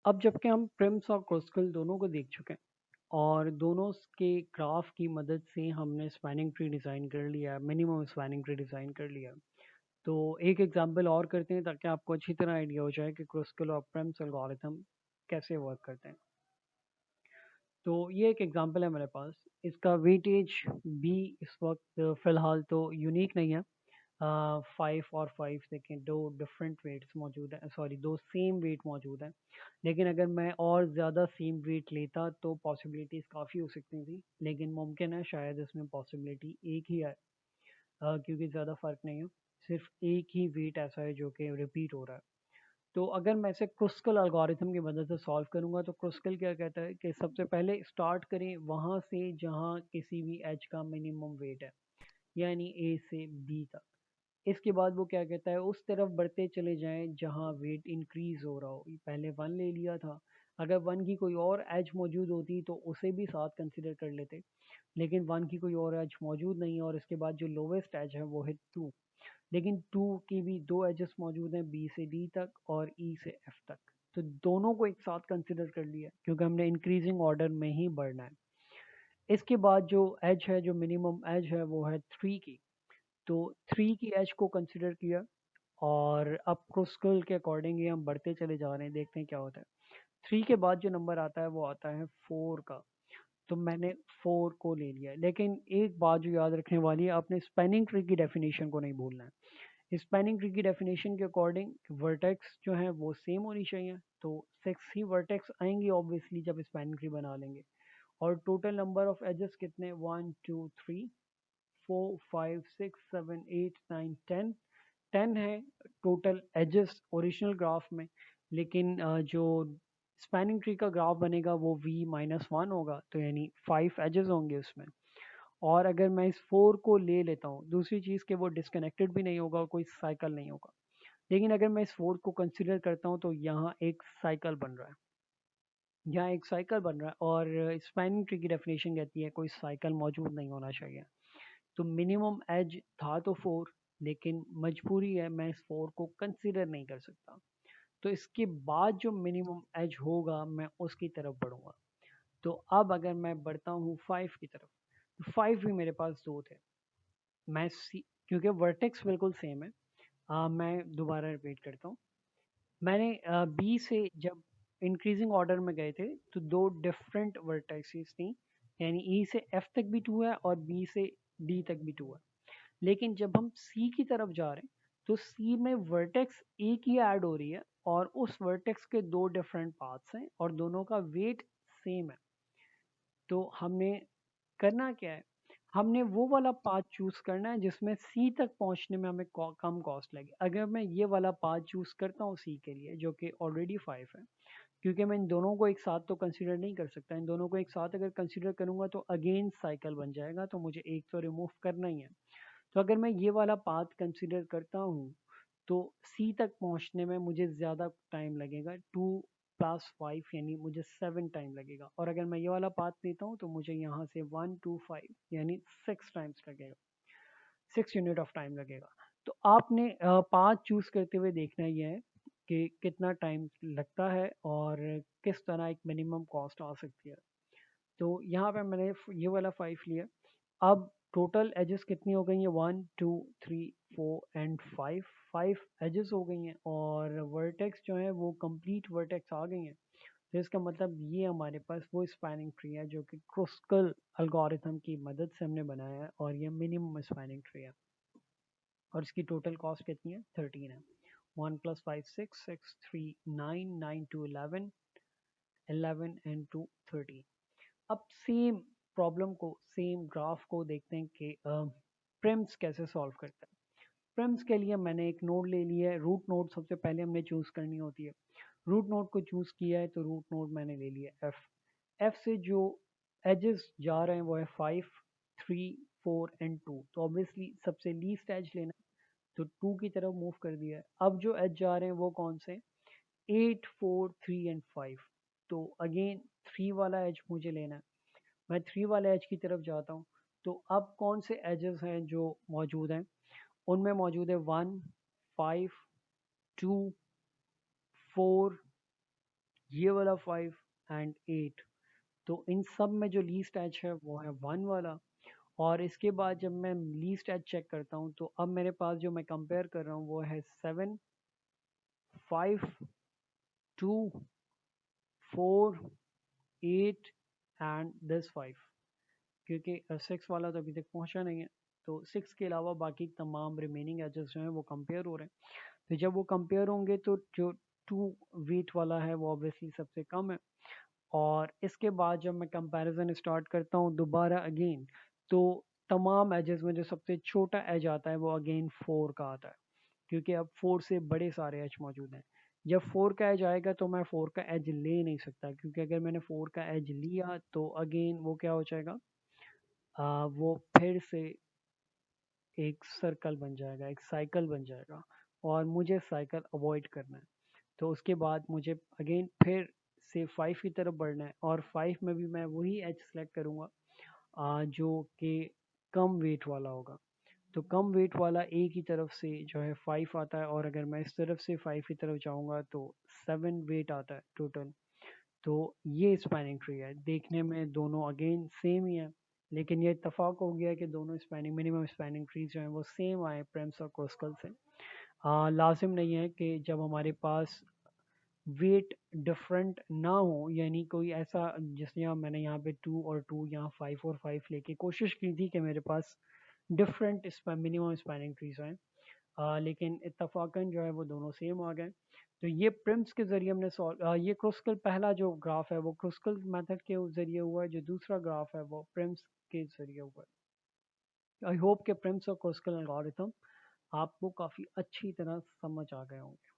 अब जबकि हम प्रिम्स और क्रस्कल दोनों को देख चुके हैं और दोनों के ग्राफ की मदद से हमने स्पैनिंग ट्री डिज़ाइन कर लिया है, मिनिमम स्पैनिंग ट्री डिज़ाइन कर लिया है। तो एक एग्जांपल और करते हैं ताकि आपको अच्छी तरह आइडिया हो जाए कि क्रस्कल और प्रिम्स एल्गोरिथम कैसे वर्क करते हैं। तो ये एक एग्जांपल है मेरे पास। इसका वेटेज भी इस वक्त फ़िलहाल तो यूनिक नहीं है। 5 और 5 देखें, 2 डिफरेंट वेट्स मौजूद हैं, सॉरी 2 सेम वेट मौजूद हैं। लेकिन अगर मैं और ज़्यादा सेम वेट लेता तो पॉसिबिलिटीज़ काफ़ी हो सकती थी, लेकिन मुमकिन है शायद इसमें पॉसिबिलिटी एक ही है, क्योंकि ज़्यादा फ़र्क नहीं है। सिर्फ एक ही वेट ऐसा है जो कि रिपीट हो रहा है। तो अगर मैं इसे क्रुस्कल एल्गोरिथम की मदद से सॉल्व करूंगा तो क्रुस्कल क्या कहता है कि सबसे पहले स्टार्ट करें वहां से जहां किसी भी एज का मिनिमम वेट है, यानी ए से बी तक। इसके बाद वो क्या कहता है, उस तरफ बढ़ते चले जाएं जहां वेट इंक्रीज हो रहा हो। पहले 1 ले लिया था, अगर 1 की कोई और एज मौजूद होती तो उसे भी साथ कंसिडर कर लेते, लेकिन 1 की कोई और एज मौजूद नहीं है और इसके बाद जो लोवेस्ट एज है वो है 2। लेकिन 2 की भी 2 एजेस मौजूद हैं, बी से डी तक और ई से एफ तक। तो दोनों को एक साथ कंसिडर कर लिया क्योंकि हमने इंक्रीजिंग ऑर्डर में ही बढ़ना है। इसके बाद जो एज है, जो मिनिमम एज है वो है 3 की। तो 3 की एज को कंसिडर किया और अब क्रुस्कल के अकॉर्डिंग ही हम बढ़ते चले जा रहे हैं, देखते हैं क्या होता है। 3 के बाद जो नंबर आता है वो आता है 4 का। तो मैंने 4 को ले लिया, लेकिन एक बात जो याद रखने वाली है, आपने स्पैनिंग ट्री की डेफिनेशन को नहीं भूलना है। स्पैनिंग ट्री की डेफिनेशन के अकॉर्डिंग वर्टेक्स जो है वो सेम होनी चाहिए, तो 6 ही वर्टेक्स आएंगे ऑब्वियसली जब स्पैनिंग ट्री बना लेंगे। और टोटल नंबर ऑफ एजेस कितने, 1 2 3 4 5 6 7 8 9 10। 10 है टोटल एजेस ओरिजिनल ग्राफ में। लेकिन जो स्पैनिंग ट्री का ग्राफ बनेगा वो v-1 होगा, तो यानी 5 एजेस होंगे उसमें। और अगर मैं इस 4 को ले लेता हूँ, दूसरी चीज़ कि वो डिस्कनेक्टेड भी नहीं होगा और कोई साइकिल नहीं होगा। लेकिन अगर मैं इस 4 को कंसिडर करता हूँ तो यहाँ एक साइकिल बन रहा है, यहाँ एक साइकिल बन रहा है और स्पैनिंग ट्री की डेफिनेशन कहती है कोई साइकिल मौजूद नहीं होना चाहिए। तो मिनिमम एज था तो 4, लेकिन मजबूरी है मैं इस 4 को कंसिडर नहीं कर सकता। तो इसके बाद जो मिनिमम एज होगा मैं उसकी तरफ बढ़ूंगा। तो अब अगर मैं बढ़ता हूँ 5 की तरफ, तो 5 भी मेरे पास 2 थे। मैं सी, क्योंकि वर्टेक्स बिल्कुल सेम है, मैं दोबारा रिपीट करता हूँ। मैंने बी से जब इंक्रीजिंग ऑर्डर में गए थे तो 2 डिफरेंट वर्टेक्सेस थी, यानी ई से एफ तक भी 2 है और बी से डी तक भी 2 है। लेकिन जब हम सी की तरफ जा रहे हैं तो सी में वर्टेक्स एक ही ऐड हो रही है और उस वर्टेक्स के 2 डिफरेंट पाथ्स हैं और दोनों का वेट सेम है। तो हमने करना क्या है, हमने वो वाला पाथ चूज करना है जिसमें सी तक पहुंचने में हमें कम कॉस्ट लगे। अगर मैं ये वाला पाथ चूज करता हूँ सी के लिए जो कि ऑलरेडी 5 है, क्योंकि मैं इन दोनों को एक साथ तो कंसीडर नहीं कर सकता, इन दोनों को एक साथ अगर कंसीडर करूंगा तो अगेन साइकिल बन जाएगा, तो मुझे एक तो रिमूव करना ही है। तो अगर मैं ये वाला पाथ कंसीडर करता हूँ तो सी तक पहुंचने में मुझे ज़्यादा टाइम लगेगा, 2 + 5 यानी मुझे 7 टाइम लगेगा। और अगर मैं ये वाला पाथ लेता हूँ तो मुझे यहाँ से 1 2 5 यानी 6 टाइम्स लगेगा, 6 यूनिट ऑफ टाइम लगेगा। तो आपने पाथ चूज करते हुए देखना ये है कि कितना टाइम लगता है और किस तरह एक मिनिमम कॉस्ट आ सकती है। तो यहाँ पे मैंने ये वाला 5 लिया। अब टोटल एजेस कितनी हो गई हैं, 1 2 3 4 एंड 5। 5 एजेस हो गई हैं और वर्टेक्स जो है वो कंप्लीट वर्टेक्स आ गई हैं। तो इसका मतलब ये हमारे पास वो स्पैनिंग ट्री है जो कि क्रुस्कल एल्गोरिथम की मदद से हमने बनाया है और ये मिनिमम स्पैनिंग ट्री है। और इसकी टोटल कॉस्ट कितनी है, 13 है। 1 + 5 6 6 3 9 9 2 11, 11 एंड 2 13। अब सेम प्रॉब्लम को, सेम ग्राफ को देखते हैं कि प्रिम्स कैसे सॉल्व करता है। प्रिम्स के लिए मैंने एक नोड ले लिया है, रूट नोड सबसे पहले हमने चूज करनी होती है। रूट नोड को चूज किया है तो रूट नोड मैंने ले लिया एफ। एफ से जो एजेस जा रहे हैं वो है 5 3 4 एंड 2, तो ऑब्वियसली सबसे लीस्ट एज लेना है, तो 2 की तरफ मूव कर दिया है। अब जो एज जा रहे हैं वो कौन से, 8 4 3 एंड 5। तो अगेन 3 वाला एज मुझे लेना है, मैं 3 वाले एज की तरफ जाता हूँ। तो अब कौन से एजेस हैं जो मौजूद हैं, उनमें मौजूद है 1 5 2 4 ये वाला 5 एंड 8। तो इन सब में जो लीस्ट एज है वो है 1 वाला। और इसके बाद जब मैं लीस्ट एज चेक करता हूँ तो अब मेरे पास जो मैं कंपेयर कर रहा हूँ वो है 7, 5, 2, 4, 8 एंड दिस 5, क्योंकि 6 वाला तो अभी तक पहुंचा नहीं है। तो 6 के अलावा बाकी तमाम रिमेनिंग एजेस जो हैं वो कंपेयर हो रहे हैं। तो जब वो कंपेयर होंगे तो जो 2 वेट वाला है वो ऑब्वियसली सबसे कम है। और इसके बाद जब मैं कंपैरिजन स्टार्ट करता हूँ दोबारा अगेन, तो तमाम एजेस में जो सबसे छोटा एज आता है वो अगेन 4 का आता है, क्योंकि अब 4 से बड़े सारे एज मौजूद हैं। जब 4 का एज आएगा तो मैं 4 का एज ले नहीं सकता, क्योंकि अगर मैंने 4 का एज लिया तो अगेन वो क्या हो जाएगा, वो फिर से एक सर्कल बन जाएगा, एक साइकिल बन जाएगा, और मुझे साइकिल अवॉइड करना है। तो उसके बाद मुझे अगेन फिर से 5 की तरफ बढ़ना है, और 5 में भी मैं वही एज सेलेक्ट करूँगा जो कि कम वेट वाला होगा। तो कम वेट वाला ए की तरफ से जो है 5 आता है, और अगर मैं इस तरफ से 5 की तरफ जाऊँगा तो 7 वेट आता है टोटल। तो ये स्पैनिंग ट्री है, देखने में दोनों अगेन सेम ही है, लेकिन ये इत्तेफाक हो गया कि दोनों स्पैनिंग मिनिमम स्पैनिंग ट्रीज जो हैं वो सेम आए प्रेम्स और कोस्कल से। लाजिम नहीं है कि जब हमारे पास वेट डिफरेंट ना हो, यानी कोई ऐसा, जैसे यहाँ मैंने यहाँ पे 2 और 2, यहाँ 5 और 5 लेके कोशिश की थी कि मेरे पास डिफरेंट मिनिमम स्पैनिंग ट्रीज हैं, लेकिन इत्तफाकन जो है वो दोनों सेम आ गए। तो ये प्रिम्स के ज़रिए हमने सॉल्व, ये क्रुस्कल पहला जो ग्राफ है वो क्रुस्कल मेथड के ज़रिए हुआ है, जो दूसरा ग्राफ है वो प्रिम्स के ज़रिए हुआ है। आई होप कि प्रिम्स और क्रुस्कल एल्गोरिथम आपको काफ़ी अच्छी तरह समझ आ गए होंगे।